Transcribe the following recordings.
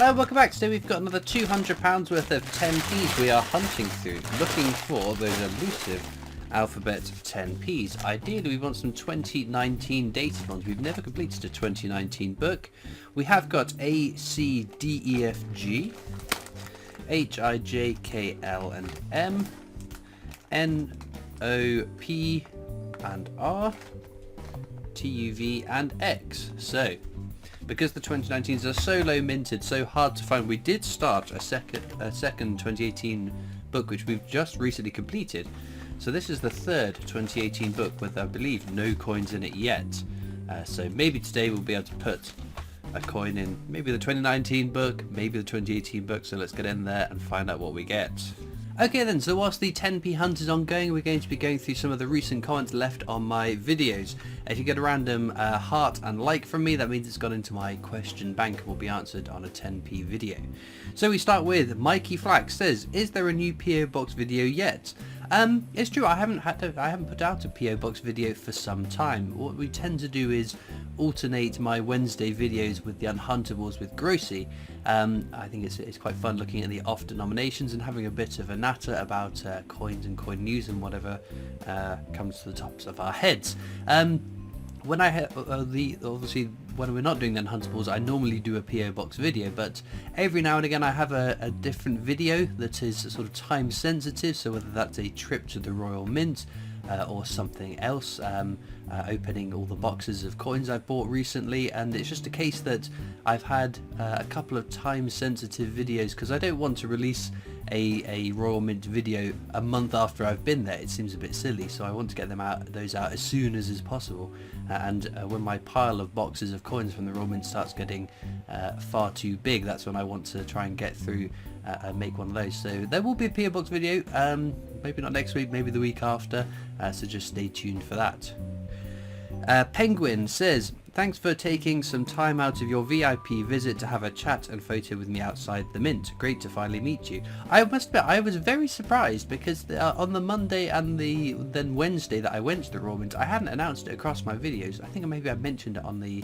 Hello, welcome back. Today we've got another £200 worth of 10p's we are hunting through, looking for those elusive alphabet 10p's. Ideally we want some 2019 dated ones. We've never completed a 2019 book. We have got A, C, D, E, F, G, H, I, J, K, L and M, N, O, P and R, T, U, V and X. So because the 2019s are so low minted, so hard to find, we did start a second 2018 book which we've just recently completed. So this is the third 2018 book with, I believe, no coins in it yet. So maybe today we'll be able to put a coin in maybe the 2019 book, maybe the 2018 book. So let's get in there and find out what we get. Okay then, so whilst the 10p hunt is ongoing, we're going to be going through some of the recent comments left on my videos. If you get a random heart and like from me, that means it's gone into my question bank and will be answered on a 10p video. So we start with Mikey Flax says, is there a new PO Box video yet? It's true, I haven't put out a PO Box video for some time. What we tend to do is alternate my Wednesday videos with the Unhuntables with Grossy. I think it's quite fun looking at the off denominations and having a bit of a natter about coins and coin news and whatever comes to the tops of our heads. When I obviously when we're not doing the Unhuntables, I normally do a PO Box video, but every now and again I have a different video that is sort of time sensitive, so whether that's a trip to the Royal Mint or something else, opening all the boxes of coins I've bought recently, and it's just a case that I've had a couple of time sensitive videos because I don't want to release a Royal Mint video a month after I've been there. It seems a bit silly, so I want to get those out as soon as is possible. And when my pile of boxes of coins from the Royal Mint starts getting far too big, that's when I want to try and get through and make one of those. So there will be a PO Box video, maybe not next week, maybe the week after, so just stay tuned for that. Penguin says, thanks for taking some time out of your VIP visit to have a chat and photo with me outside the Mint. Great to finally meet you. I must admit, I was very surprised because on the Monday and then Wednesday that I went to the Royal Mint, I hadn't announced it across my videos. I think maybe I mentioned it on the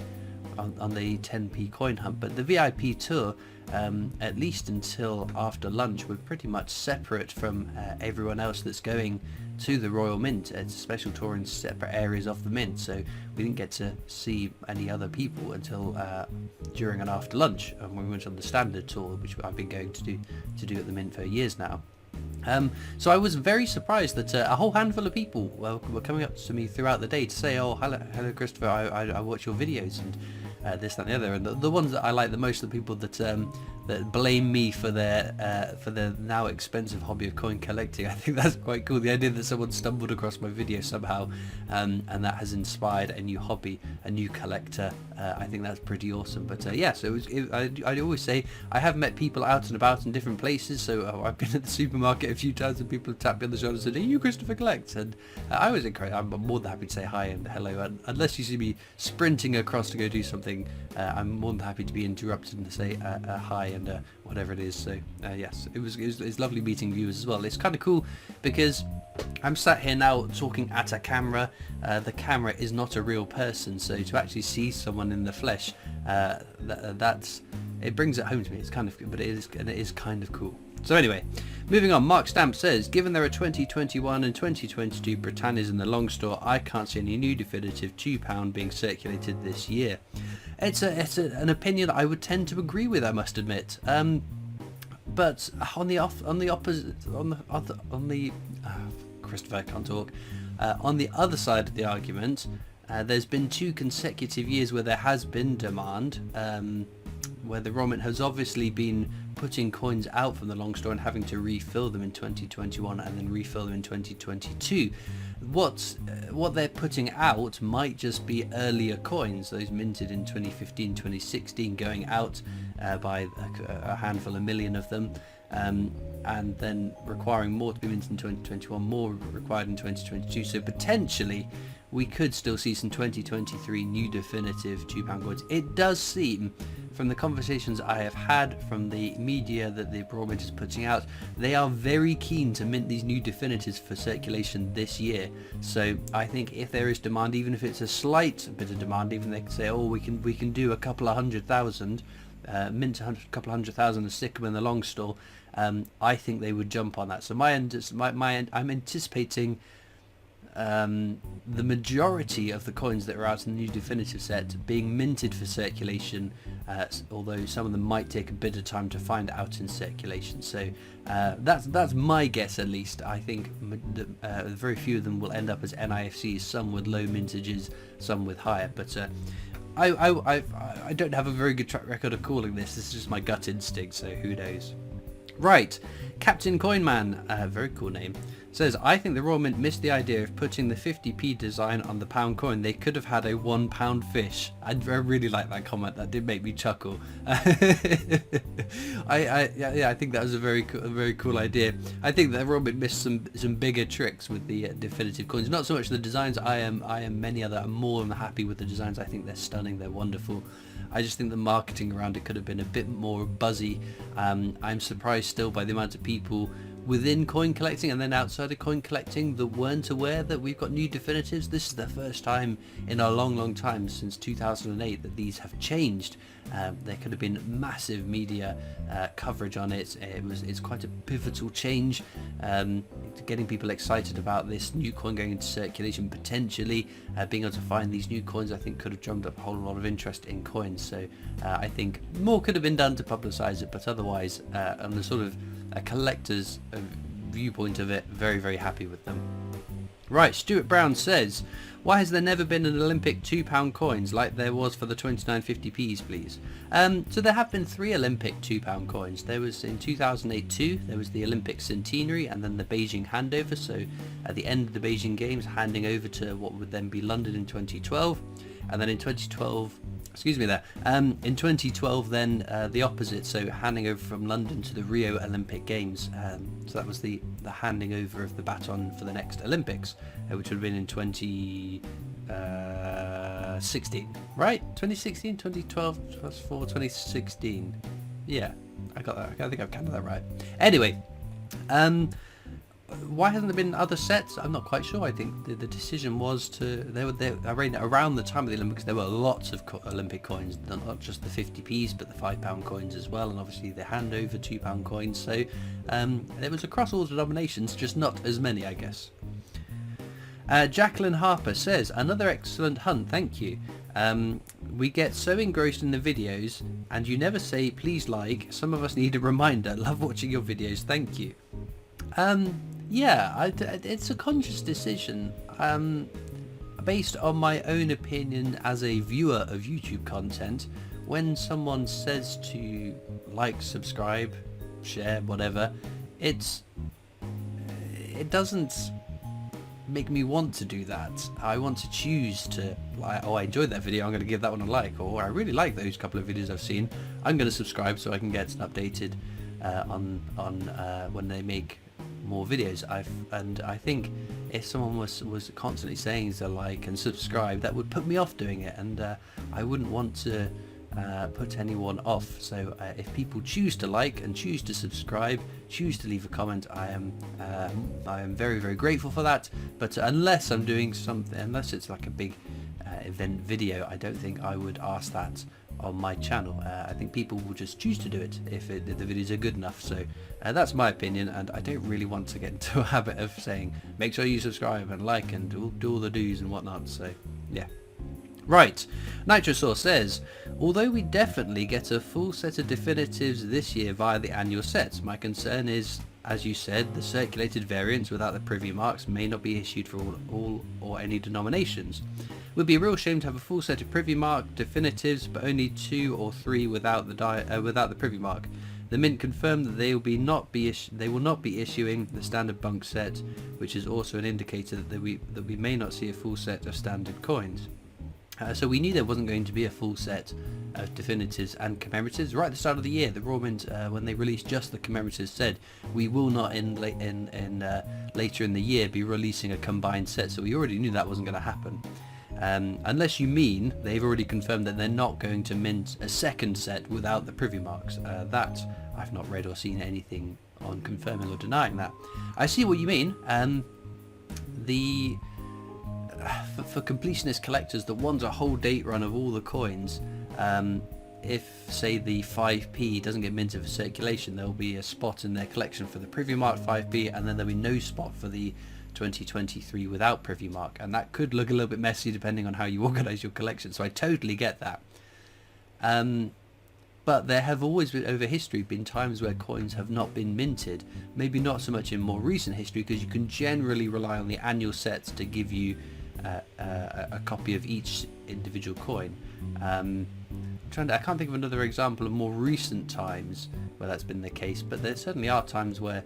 10p coin hunt, but the VIP tour, at least until after lunch, we're pretty much separate from everyone else that's going to the Royal Mint. It's a special tour in separate areas of the Mint, so we didn't get to see any other people until during and after lunch, when we went on the standard tour, which I've been going to do at the Mint for years now. So I was very surprised that a whole handful of people were coming up to me throughout the day to say, oh, hello Christopher, I watch your videos and this, that and the other. And the ones that I like the most are the people that blame me for their now expensive hobby of coin collecting. I think that's quite cool, the idea that someone stumbled across my video somehow and that has inspired a new hobby, a new collector. I think that's pretty awesome. But yeah, so I always say I have met people out and about in different places. So I've been at the supermarket a few times and people have tapped me on the shoulder and said, are you Christopher Collects? And I was encouraged. I'm more than happy to say hi and hello, and unless you see me sprinting across to go do something, I'm more than happy to be interrupted and to say hi and whatever it is. So yes, it was lovely meeting viewers as well. It's kind of cool because I'm sat here now talking at a camera. The camera is not a real person, so to actually see someone in the flesh, it brings it home to me. It's kind of, but it is kind of cool. So anyway, moving on. Mark Stamp says, given there are 2021 and 2022 Britannias in the long store, I can't see any new definitive £2 being circulated this year. It's an opinion that I would tend to agree with, I must admit. But on the other side of the argument, there's been 2 consecutive years where there has been demand, where the Royal Mint has obviously been putting coins out from the long store and having to refill them in 2021 and then refill them in 2022. What they're putting out might just be earlier coins, those minted in 2015, 2016, going out by a handful of million of them, and then requiring more to be minted in 2021, more required in 2022. So potentially we could still see some 2023 new definitive £2 coins. It does seem, from the conversations I have had from the media that the Royal Mint is putting out, they are very keen to mint these new definitives for circulation this year. So I think if there is demand, even if it's a slight bit of demand, even they can say, oh, we can do a couple of 100,000, mint a couple 100,000 and stick them in the long store, I think they would jump on that. So I'm anticipating the majority of the coins that are out in the new definitive set being minted for circulation, although some of them might take a bit of time to find out in circulation. So that's my guess, at least. I think very few of them will end up as NIFCs, some with low mintages, some with higher, but I don't have a very good track record of calling this. This is just my gut instinct, so who knows. Right, Captain Coinman, very cool name, says, I think the Royal Mint missed the idea of putting the 50p design on the pound coin. They could have had a £1 fish. I really like that comment. That did make me chuckle. I think that was a very cool idea. I think the Royal Mint missed some bigger tricks with the definitive coins. Not so much the designs. I am many other. I'm more than happy with the designs. I think they're stunning. They're wonderful. I just think the marketing around it could have been a bit more buzzy. I'm surprised still by the amount of people within coin collecting and then outside of coin collecting that weren't aware that we've got new definitives. This is the first time in a long time, since 2008, that these have changed. There could have been massive media coverage on it. It's quite a pivotal change, getting people excited about this new coin going into circulation, potentially being able to find these new coins. I think could have drummed up a whole lot of interest in coins. So I think more could have been done to publicise it, but otherwise on the sort of a collector's viewpoint of it, very happy with them. Right, Stuart Brown says, why has there never been an Olympic £2 coins like there was for the 2950p's, please? So there have been 3 Olympic £2 coins. There was in 2008 2, there was the Olympic Centenary, and then the Beijing handover, so at the end of the Beijing Games, handing over to what would then be London in 2012, and then in 2012 then the opposite, so handing over from London to the Rio Olympic Games. So that was the handing over of the baton for the next Olympics, which would have been in 2016, right? 2016, 2012, plus 4, 2016. Yeah, I got that. I think I've counted that right. Anyway, why hasn't there been other sets? I'm not quite sure. I think the decision was to around the time of the Olympics there were lots of Olympic coins, not just the 50p's but the £5 coins as well, and obviously the handover £2 coins. So it was across all denominations, just not as many, I guess. Jacqueline Harper says, another excellent hunt, thank you. We get so engrossed in the videos and you never say please like. Some of us need a reminder. Love watching your videos, thank you. Yeah, it's a conscious decision, based on my own opinion as a viewer of YouTube content. When someone says to like, subscribe, share, whatever, it doesn't make me want to do that. I want to choose to, like, oh, I enjoyed that video, I'm going to give that one a like, or I really like those couple of videos I've seen, I'm going to subscribe so I can get updated on when they make more videos. I think if someone was constantly saying to like and subscribe, that would put me off doing it, and I wouldn't want to put anyone off. So if people choose to like and choose to subscribe, choose to leave a comment, I am very grateful for that. But unless I'm doing something, unless it's like a big event video, I don't think I would ask that on my channel. I think people will just choose to do it if the videos are good enough. So that's my opinion, and I don't really want to get into a habit of saying make sure you subscribe and like and do all the do's and whatnot. So yeah. Right, Nitrosaur says, although we definitely get a full set of definitives this year via the annual sets, my concern is, as you said, the circulated variants without the privy marks may not be issued for all or any denominations. It would be a real shame to have a full set of privy mark definitives but only 2 or 3 without the privy mark. The Mint confirmed that they will not be issuing the standard bunk set, which is also an indicator that we may not see a full set of standard coins. So we knew there wasn't going to be a full set of definitives and commemoratives. Right at the start of the year, the Royal Mint, when they released just the commemoratives, said we will not later in the year be releasing a combined set. So we already knew that wasn't going to happen. Unless you mean they've already confirmed that they're not going to mint a second set without the privy marks. That I've not read or seen anything on confirming or denying that. I see what you mean. For completionist collectors that want a whole date run of all the coins, if say the 5p doesn't get minted for circulation, there'll be a spot in their collection for the Privy Mark 5p, and then there'll be no spot for the 2023 without Privy Mark, and that could look a little bit messy depending on how you organise your collection, so I totally get that. But there have always been, over history, been times where coins have not been minted. Maybe not so much in more recent history, because you can generally rely on the annual sets to give you a copy of each individual coin. I can't think of another example of more recent times where that's been the case, but there certainly are times where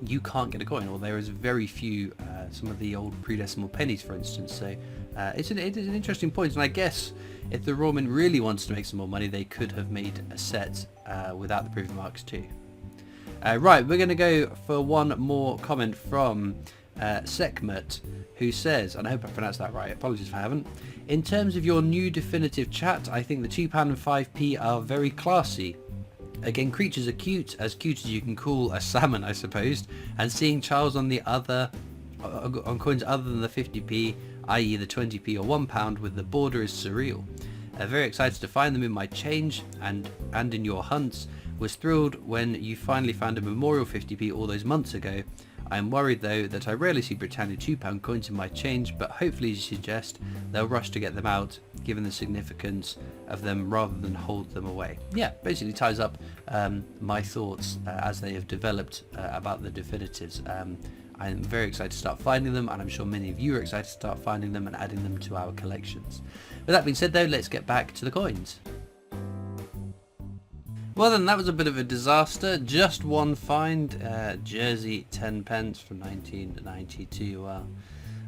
you can't get a coin, or there is very few, some of the old pre-decimal pennies, for instance. So it is an interesting point, and I guess if the Royal Mint really wants to make some more money, they could have made a set without the Privy Marks too. Right, we're going to go for one more comment from Sekhmet, who says, and I hope I pronounced that right, apologies if I haven't: in terms of your new definitive chat, I think the £2 and 5p are very classy. Again, creatures are cute as you can call a salmon, I suppose, and seeing Charles on the other, on coins other than the 50p, i.e. the 20p or £1 with the border, is surreal. Very excited to find them in my change and in your hunts. Was thrilled when you finally found a memorial 50p all those months ago. I am worried though that I rarely see Britannia £2 coins in my change, but hopefully as you suggest, they'll rush to get them out given the significance of them rather than hold them away. Yeah, basically ties up my thoughts as they have developed about the definitives. I'm very excited to start finding them, and I'm sure many of you are excited to start finding them and adding them to our collections. With that being said though, let's get back to the coins. Well then, that was a bit of a disaster. Just one find, Jersey 10p from 1992. Well,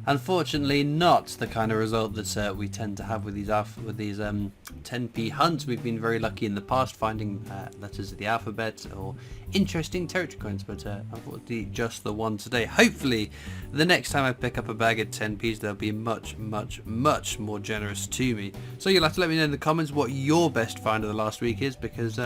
unfortunately not the kind of result that we tend to have with these 10p hunts. We've been very lucky in the past finding letters of the alphabet or interesting territory coins, but unfortunately just the one today. Hopefully the next time I pick up a bag of 10p's they'll be much more generous to me. So you'll have to let me know in the comments what your best find of the last week is, because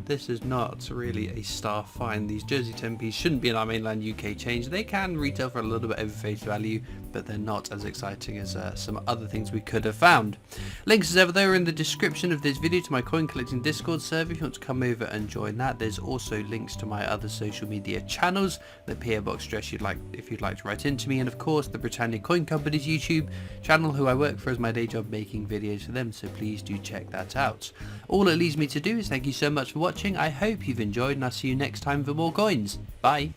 this is not really a star find. These Jersey 10p's shouldn't be in our mainland UK change. They can retail for a little bit over face value, but they're not as exciting as some other things we could have found. Links as ever though are in the description of this video to my coin collecting Discord server if you want to come over and join that. There's also links to my other social media channels, the PO Box address if you'd like to write into me, and of course the Britannia Coin Company's YouTube channel, who I work for as my day job making videos for them, so please do check that out. All it leaves me to do is thank you so much for watching. I hope you've enjoyed, and I'll see you next time for more coins. Bye.